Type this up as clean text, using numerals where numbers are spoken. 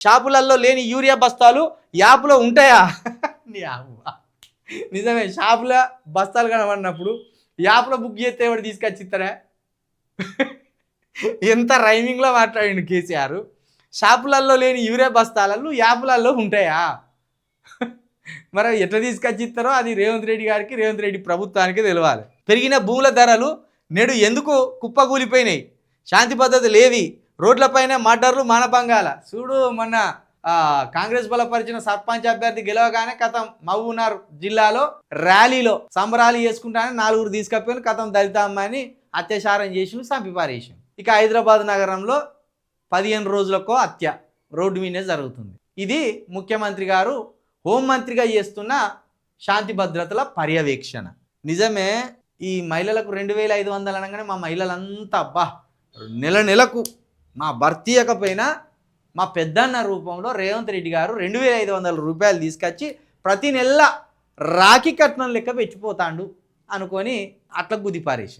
షాపులలో లేని యూరియా బస్తాలు యాప్లో ఉంటాయా? నిజమే, షాపుల బస్తాలు కనబడినప్పుడు యాప్లో బుక్ చేస్తే ఎవడు తీసుకొచ్చి ఇస్తారా? ఎంత రైమింగ్లో మాట్లాడిండు కేసీఆర్. షాపులలో లేని యూరియా బస్తాలలో యాప్లలో ఉంటాయా? మరి ఎట్లా తీసుకొచ్చి ఇస్తారో అది రేవంత్ రెడ్డి గారికి, రేవంత్ రెడ్డి ప్రభుత్వానికి తెలియాలి. పెరిగిన భూముల ధరలు నేడు ఎందుకు కుప్పకూలిపోయినాయి? శాంతి భద్రత లేవి, రోడ్లపైన మర్డర్లు, మానభంగాల. చూడు, మొన్న కాంగ్రెస్ బలపరిచిన సర్పంచ్ అభ్యర్థి గెలవగానే కథం మహబూబ్నగర్ జిల్లాలో ర్యాలీలో సంబరాలు చేసుకుంటానే 4 తీసుకపోయిన కథం దళిత అమ్మాయిని అత్యాచారం చేసి చంపిపారేసి. ఇక హైదరాబాద్ నగరంలో 15 రోజులకో హత్య రోడ్డు మీదే జరుగుతుంది. ఇది ముఖ్యమంత్రి గారు హోంమంత్రిగా చేస్తున్న శాంతి భద్రతల పర్యవేక్షణ. నిజమే, ఈ మహిళలకు 2500 అనగానే మా మహిళలంతా అబ్బా నెలకు మా భర్తీ ఇవ్వకపోయినా మా పెద్దన్న రూపంలో రేవంత్ రెడ్డి గారు 2500 రూపాయలు తీసుకొచ్చి ప్రతి నెల రాఖీ కట్నం లెక్క పెంచిపోతాడు అనుకొని అట్లా గుదిపారేసి.